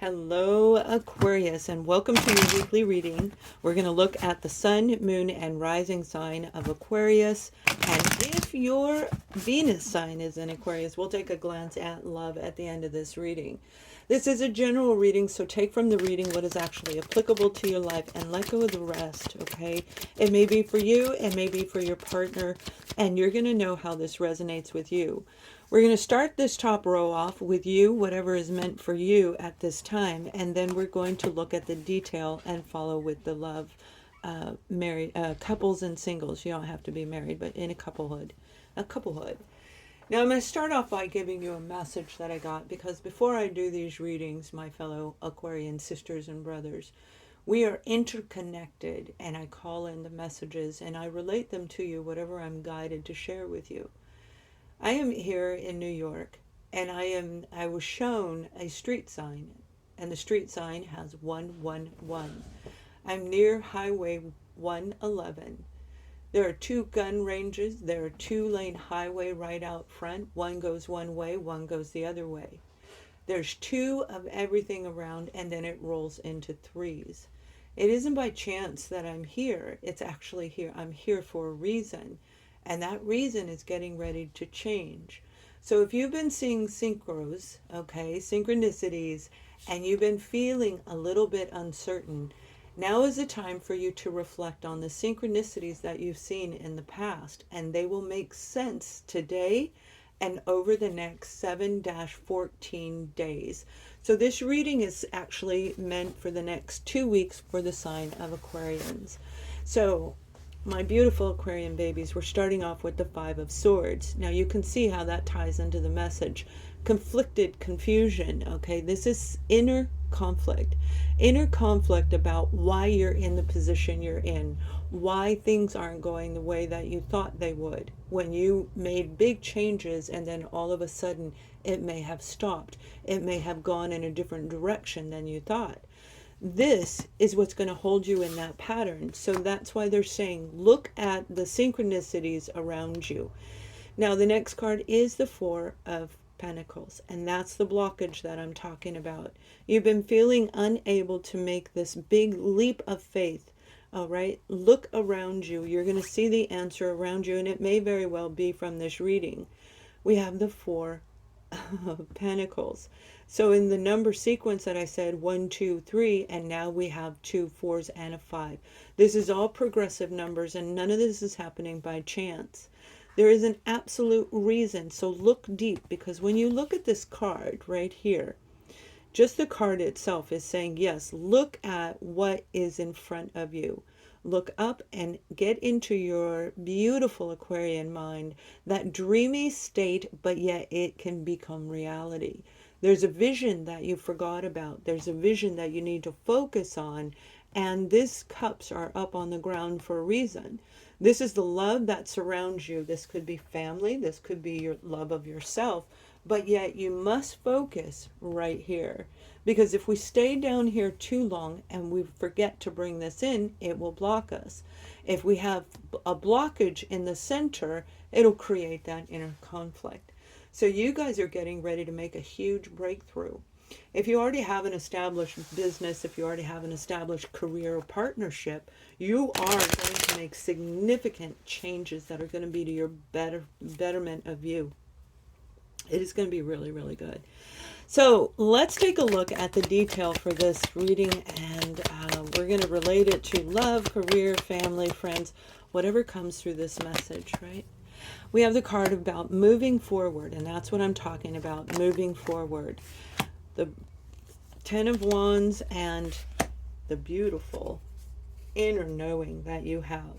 Hello, Aquarius, and welcome to your weekly reading. We're going to look at the sun, moon, and rising sign of Aquarius. And if your Venus sign is in Aquarius, we'll take a glance at love at the end of this reading. This is a general reading, so take from the reading what is actually applicable to your life and let go of the rest, okay? It may be for you, it may be for your partner, and you're going to know how this resonates with you. We're going to start this top row off with you, whatever is meant for you at this time, and then we're going to look at the detail and follow with the love, married couples and singles. You don't have to be married, but in a couplehood. Now I'm going to start off by giving you a message that I got, because before I do these readings, my fellow Aquarian sisters and brothers, we are interconnected, and I call in the messages and I relate them to you, whatever I'm guided to share with you. I am here in New York, and I was shown a street sign, and the street sign has 111. I'm near Highway 111. There are two gun ranges. There are two-lane highway right out front. One goes one way, one goes the other way. There's two of everything around, and then it rolls into threes. It isn't by chance that I'm here. It's actually here. I'm here for a reason. And that reason is getting ready to change. So if you've been seeing synchros, okay, synchronicities, and you've been feeling a little bit uncertain, now is the time for you to reflect on the synchronicities that you've seen in the past, and they will make sense today and over the next 7-14 days. So this reading is actually meant for the next 2 weeks for the sign of Aquarians. So my beautiful Aquarian babies, we're starting off with the Five of Swords. Now you can see how that ties into the message. Conflicted confusion, okay? This is inner conflict about why you're in the position you're in, why things aren't going the way that you thought they would, when you made big changes and then all of a sudden it may have stopped, it may have gone in a different direction than you thought. This is what's going to hold you in that pattern. So that's why they're saying, look at the synchronicities around you. Now, the next card is the Four of Pentacles, and that's the blockage that I'm talking about. You've been feeling unable to make this big leap of faith. All right, look around you. You're going to see the answer around you, and it may very well be from this reading. We have the Four of Pentacles. So in the number sequence that I said 1, 2, 3, and now we have 2 4s and a 5. This is all progressive numbers, and none of this is happening by chance. There is an absolute reason. So look deep, because when you look at this card right here, just the card itself is saying, yes, look at what is in front of you. Look up and get into your beautiful Aquarian mind, that dreamy state, but yet it can become reality. There's a vision that you forgot about. There's a vision that you need to focus on. And these cups are up on the ground for a reason. This is the love that surrounds you. This could be family. This could be your love of yourself. But yet you must focus right here. Because if we stay down here too long and we forget to bring this in, it will block us. If we have a blockage in the center, it'll create that inner conflict. So you guys are getting ready to make a huge breakthrough. If you already have an established business, if you already have an established career or partnership, you are going to make significant changes that are going to be to your betterment of you. It is going to be really, really good. So let's take a look at the detail for this reading, and we're going to relate it to love, career, family, friends, whatever comes through this message, right? We have the card about moving forward, and that's what I'm talking about, moving forward. The Ten of Wands and the beautiful inner knowing that you have.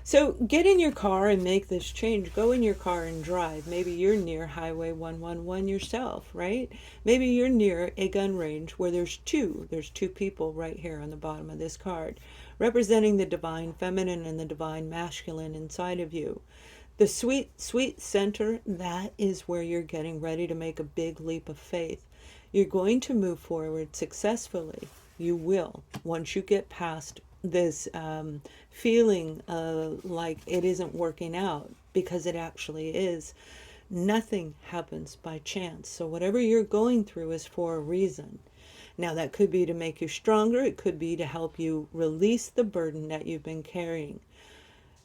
So get in your car and make this change. Go in your car and drive. Maybe you're near Highway 111 yourself, right? Maybe you're near a gun range where there's two people right here on the bottom of this card, representing the divine feminine and the divine masculine inside of you. The sweet, sweet center, that is where you're getting ready to make a big leap of faith. You're going to move forward successfully. You will, once you get past this feeling like it isn't working out, because it actually is. Nothing happens by chance. So whatever you're going through is for a reason. Now, that could be to make you stronger. It could be to help you release the burden that you've been carrying.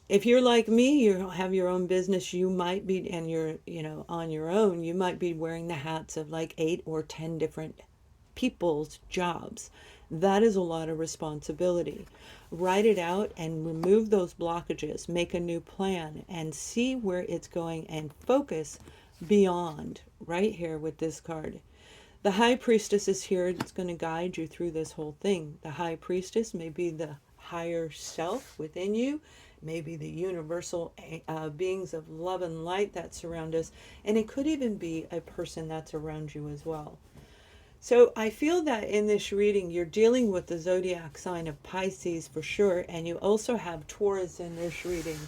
If you're like me, you have your own business, you might be, and you're, on your own, you might be wearing the hats of like 8 or 10 different people's jobs. That is a lot of responsibility. Write it out and remove those blockages. Make a new plan and see where it's going and focus beyond right here with this card. The High Priestess is here. It's going to guide you through this whole thing. The High Priestess may be the higher self within you, maybe the universal beings of love and light that surround us, and it could even be a person that's around you as well. So I feel that in this reading, you're dealing with the zodiac sign of Pisces for sure, and you also have Taurus in this reading.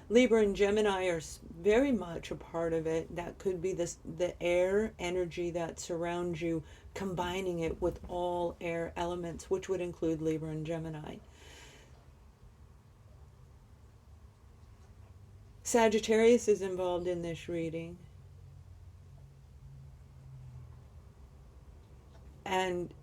Libra and Gemini are very much a part of it. That could be the air energy that surrounds you, combining it with all air elements, which would include Libra and Gemini. Sagittarius is involved in this reading. And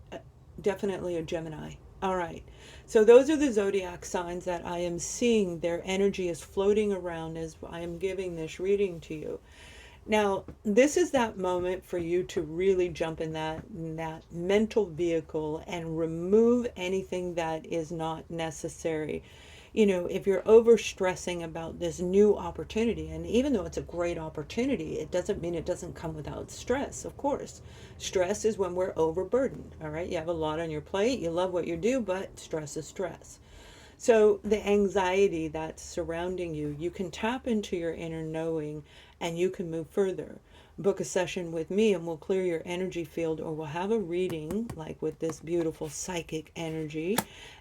definitely a Gemini. All right. So those are the zodiac signs that I am seeing. Their energy is floating around as I am giving this reading to you. Now, this is that moment for you to really jump in that mental vehicle and remove anything that is not necessary. If you're over stressing about this new opportunity, and even though it's a great opportunity, it doesn't mean it doesn't come without stress, of course. Stress is when we're overburdened, all right? You have a lot on your plate, you love what you do, but stress is stress. So the anxiety that's surrounding you, you can tap into your inner knowing and you can move further. Book a session with me and we'll clear your energy field, or we'll have a reading like with this beautiful psychic energy.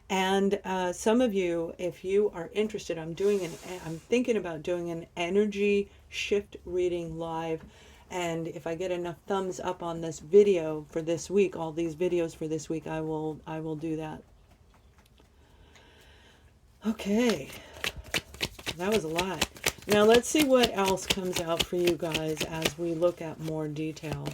And some of you, if you are interested, I'm thinking about doing an energy shift reading live. And if I get enough thumbs up on this video for this week, all these videos for this week, I will do that. Okay, that was a lot. Now let's see what else comes out for you guys as we look at more detail.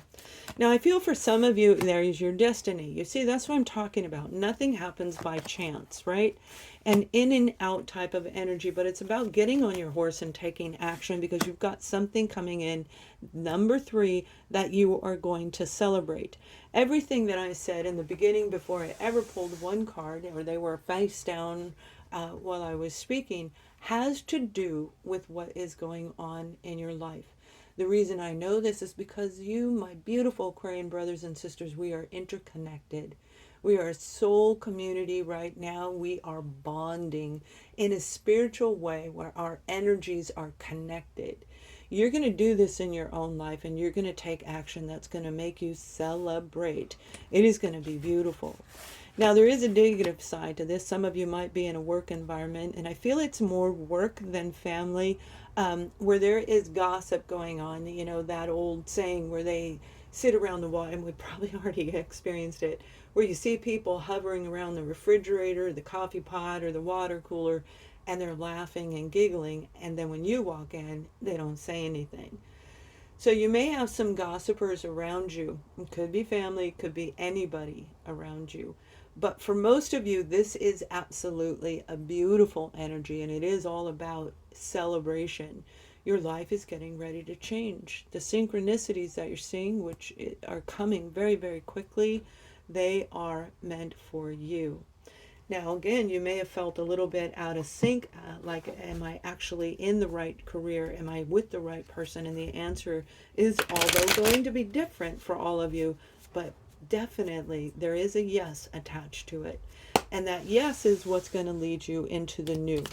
Now I feel for some of you, there is your destiny. You see, that's what I'm talking about. Nothing happens by chance, right? An in and out type of energy, but it's about getting on your horse and taking action because you've got something coming in, number 3, that you are going to celebrate. Everything that I said in the beginning before I ever pulled one card, or they were face down while I was speaking, has to do with what is going on in your life. The reason I know this is because you, my beautiful Aquarian brothers and sisters, we are interconnected. We are a soul community right now. We are bonding in a spiritual way where our energies are connected. You're going to do this in your own life, and you're going to take action that's going to make you celebrate. It is going to be beautiful. Now, there is a negative side to this. Some of you might be in a work environment, and I feel it's more work than family, where there is gossip going on. You know, that old saying where they sit around the wall, and we probably already experienced it, where you see people hovering around the refrigerator, the coffee pot, or the water cooler, and they're laughing and giggling, and then when you walk in, they don't say anything. So you may have some gossipers around you. It could be family, it could be anybody around you. But for most of you, this is absolutely a beautiful energy, and it is all about celebration. Your life is getting ready to change. The synchronicities that you're seeing, which are coming very, very quickly, they are meant for you. Now, again, you may have felt a little bit out of sync, like, am I actually in the right career? Am I with the right person? And the answer is, although going to be different for all of you, but definitely there is a yes attached to it. And that yes is what's going to lead you into the new.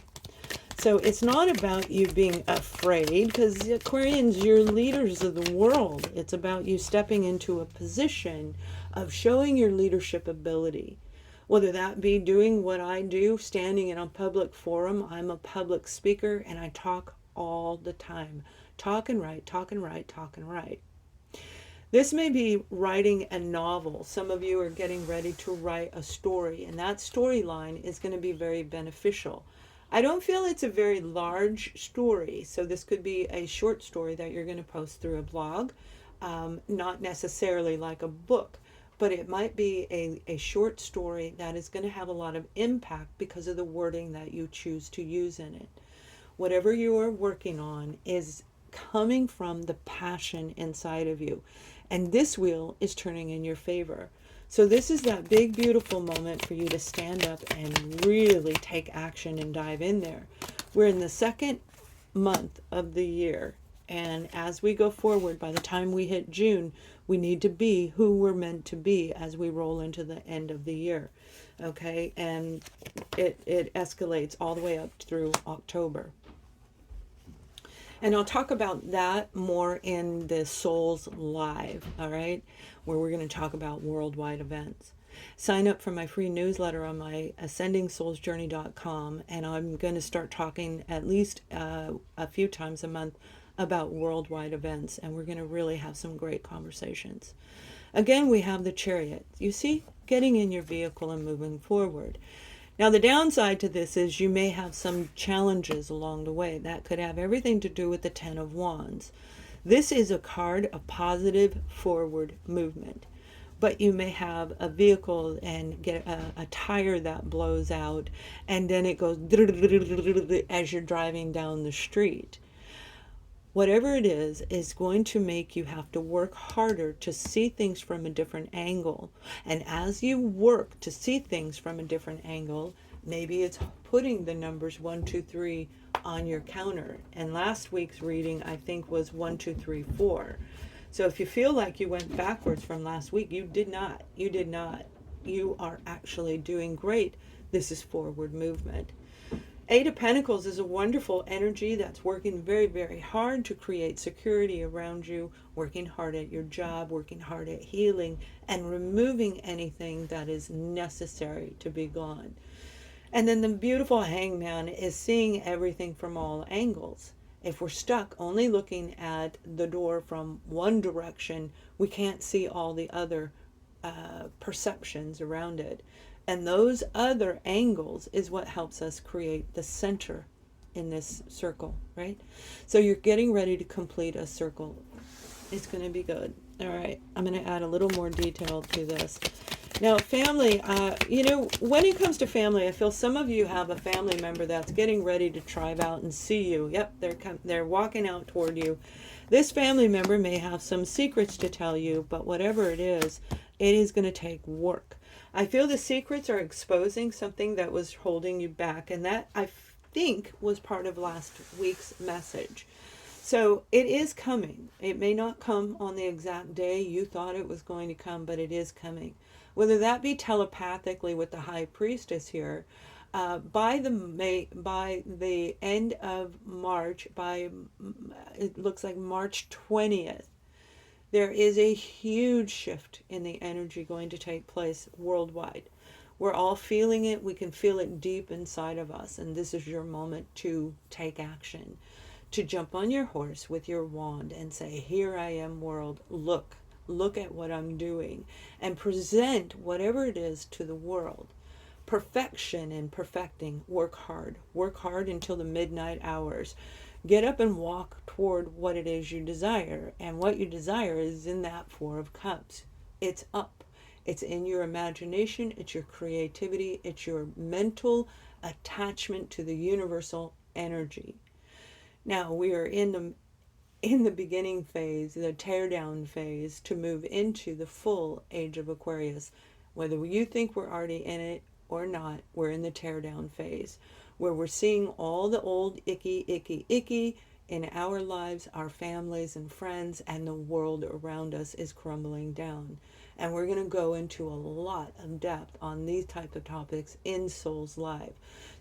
So it's not about you being afraid, because Aquarians, you're leaders of the world. It's about you stepping into a position of showing your leadership ability. Whether that be doing what I do, standing in a public forum. I'm a public speaker and I talk all the time. Talk and write, talk and write, talk and write. This may be writing a novel. Some of you are getting ready to write a story, and that storyline is going to be very beneficial. I don't feel it's a very large story, so this could be a short story that you're going to post through a blog, not necessarily like a book. but it might be a short story that is going to have a lot of impact because of the wording that you choose to use in it. Whatever you are working on is coming from the passion inside of you. And this wheel is turning in your favor. So this is that big, beautiful moment for you to stand up and really take action and dive in there. We're in the second month of the year. And as we go forward, by the time we hit June, we need to be who we're meant to be as we roll into the end of the year. Okay? And it escalates all the way up through October. And I'll talk about that more in the Souls Live, all right, where we're going to talk about worldwide events. Sign up for my free newsletter on my AscendingSoulsJourney.com, and I'm going to start talking at least a few times a month about worldwide events, and we're going to really have some great conversations. Again, we have the Chariot. You see, getting in your vehicle and moving forward. Now, the downside to this is you may have some challenges along the way. That could have everything to do with the Ten of Wands. This is a card of positive forward movement. But you may have a vehicle and get a tire that blows out, and then it goes as you're driving down the street. Whatever it is going to make you have to work harder to see things from a different angle. And as you work to see things from a different angle, maybe it's putting the numbers 1, 2, 3 on your counter. And last week's reading, I think, was 1, 2, 3, 4. So if you feel like you went backwards from last week, you did not. You did not. You are actually doing great. This is forward movement. Eight of Pentacles is a wonderful energy that's working very, very hard to create security around you, working hard at your job, working hard at healing, and removing anything that is necessary to be gone. And then the beautiful Hangman is seeing everything from all angles. If we're stuck only looking at the door from one direction, we can't see all the other perceptions around it. And those other angles is what helps us create the center in this circle, right? So you're getting ready to complete a circle. It's going to be good. All right, I'm going to add a little more detail to this. Now, family, you know, when it comes to family, I feel some of you have a family member that's getting ready to drive out and see you. Yep, they're walking out toward you. This family member may have some secrets to tell you, but whatever it is going to take work. I feel the secrets are exposing something that was holding you back, and that, I think, was part of last week's message. So it is coming. It may not come on the exact day you thought it was going to come, but it is coming. Whether that be telepathically with the High Priestess here, by the end of March, it looks like March 20th, there is a huge shift in the energy going to take place worldwide. We're all feeling it. We can feel it deep inside of us. And this is your moment to take action, to jump on your horse with your wand and say, here I am, world. Look at what I'm doing, and present whatever it is to the world. Perfection and perfecting. Work hard until the midnight hours. Get up and walk toward what it is you desire. And what you desire is in that Four of Cups. It's up. It's in your imagination. It's your creativity. It's your mental attachment to the universal energy. Now we are in the beginning phase, the teardown phase, to move into the full age of Aquarius. Whether you think we're already in it or not, we're in the teardown phase, where we're seeing all the old icky in our lives, our families and friends, and the world around us is crumbling down. And we're going to go into a lot of depth on these type of topics in Souls Live.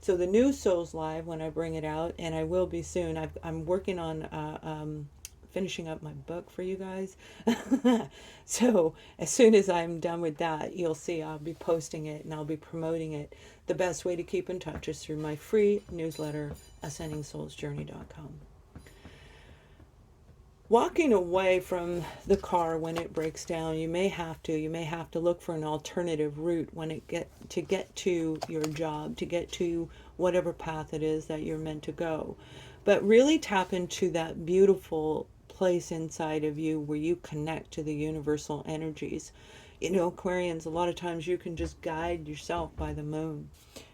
So the new Souls Live, when I bring it out, and I will be soon, I'm working on finishing up my book for you guys. So as soon as I'm done with that, you'll see I'll be posting it and I'll be promoting it. The best way to keep in touch is through my free newsletter, AscendingSoulsJourney.com. Walking away from the car when it breaks down, you may have to look for an alternative route when it get to your job, to get to whatever path it is that you're meant to go. But really tap into that beautiful place inside of you where you connect to the universal energies. You know, Aquarians, a lot of times you can just guide yourself by the moon.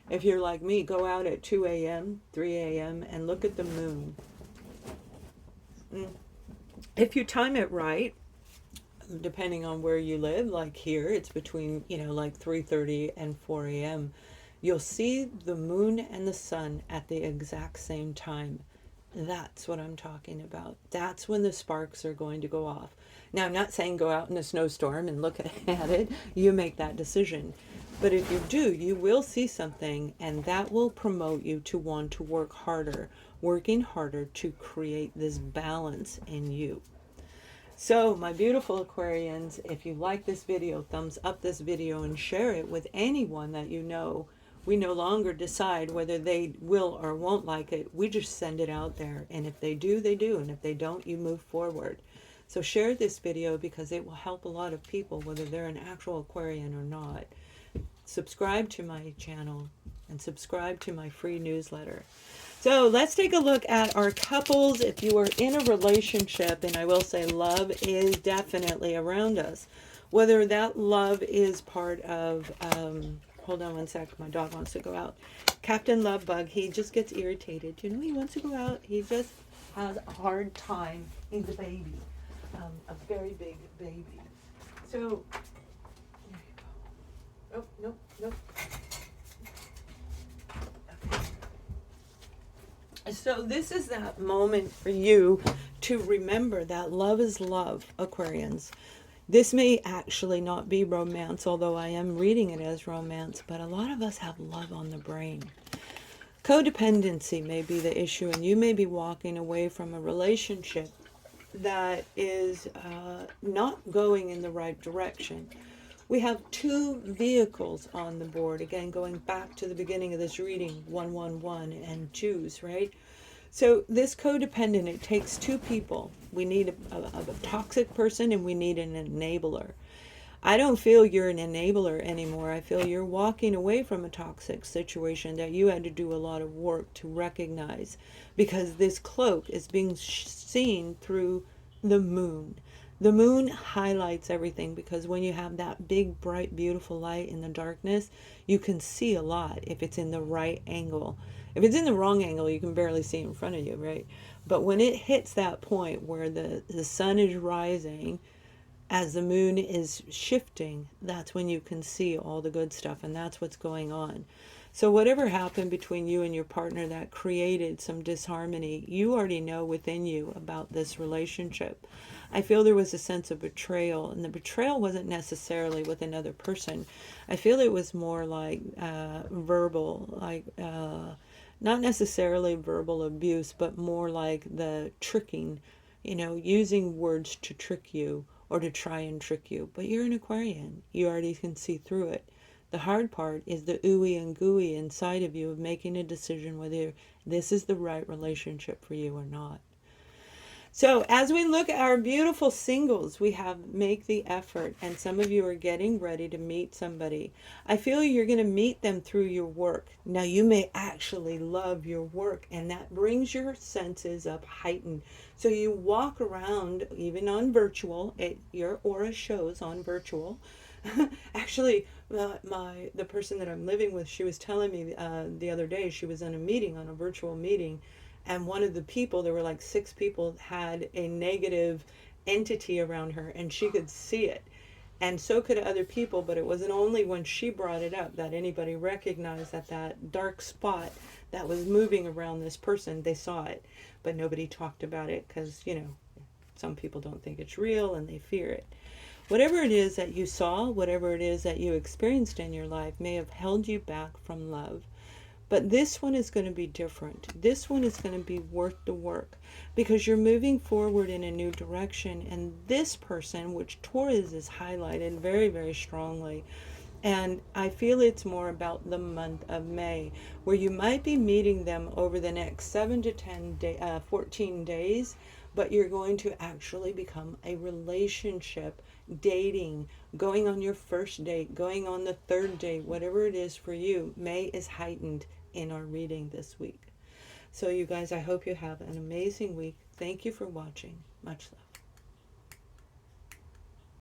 If you're like me, go out at 2 a.m., 3 a.m., and look at the moon. If you time it right, depending on where you live, like here, it's between, you know, like 3:30 and 4 a.m., you'll see the moon and the sun at the exact same time. That's what I'm talking about. That's when the sparks are going to go off. Now, I'm not saying go out in a snowstorm and look at it. You make that decision. But if you do, you will see something, and that will promote you to want to work harder, working harder to create this balance in you. So, my beautiful Aquarians, if you like this video, thumbs up this video and share it with anyone that you know. We no longer decide whether they will or won't like it. We just send it out there. And if they do, they do. And if they don't, you move forward. So share this video because it will help a lot of people, whether they're an actual Aquarian or not. Subscribe to my channel and subscribe to my free newsletter. So let's take a look at our couples. If you are in a relationship, and I will say love is definitely around us, whether that love is part of, hold on one sec, my dog wants to go out. Captain Lovebug, he just gets irritated. You know, he wants to go out. He just has a hard time. He's a baby, a very big baby. So, there you go. Oh, nope, nope. So this is that moment for you to remember that love is love, Aquarians. This may actually not be romance, although I am reading it as romance, but a lot of us have love on the brain. Codependency may be the issue, and you may be walking away from a relationship that is not going in the right direction. We have two vehicles on the board, again, going back to the beginning of this reading, 111 and 2s, right? So this codependent, it takes two people. We need a toxic person and we need an enabler. I don't feel you're an enabler anymore. I feel you're walking away from a toxic situation that you had to do a lot of work to recognize, because this cloak is being seen through the moon. The moon highlights everything, because when you have that big, bright, beautiful light in the darkness, you can see a lot if it's in the right angle. If it's in the wrong angle, you can barely see in front of you, right? But when it hits that point where the sun is rising, as the moon is shifting, that's when you can see all the good stuff, and that's what's going on. So whatever happened between you and your partner that created some disharmony, you already know within you about this relationship. I feel there was a sense of betrayal, and the betrayal wasn't necessarily with another person. I feel it was more like verbal, like not necessarily verbal abuse, but more like the tricking, you know, using words to trick you or to try and trick you. But you're an Aquarian. You already can see through it. The hard part is the ooey and gooey inside of you of making a decision whether this is the right relationship for you or not. So as we look at our beautiful singles, we have make the effort, and some of you are getting ready to meet somebody. I feel you're going to meet them through your work. Now you may actually love your work, and that brings your senses up heightened. So you walk around, even on virtual, your aura shows on virtual. Actually, the person that I'm living with, she was telling me the other day, she was in a meeting, on a virtual meeting, and one of the people, there were like 6 people, had a negative entity around her, and she could see it. And so could other people, but it wasn't only when she brought it up that anybody recognized that dark spot that was moving around this person. They saw it, but nobody talked about it because, you know, some people don't think it's real and they fear it. Whatever it is that you saw, whatever it is that you experienced in your life may have held you back from love. But this one is going to be different. This one is going to be worth the work, because you're moving forward in a new direction. And this person, which Taurus is highlighted very, very strongly, and I feel it's more about the month of May, where you might be meeting them over the next 7 to 14 days, but you're going to actually become a relationship, dating, going on your first date, going on the 3rd date, whatever it is for you. May is heightened in our reading this week. So you guys, I hope you have an amazing week. Thank you for watching. Much love.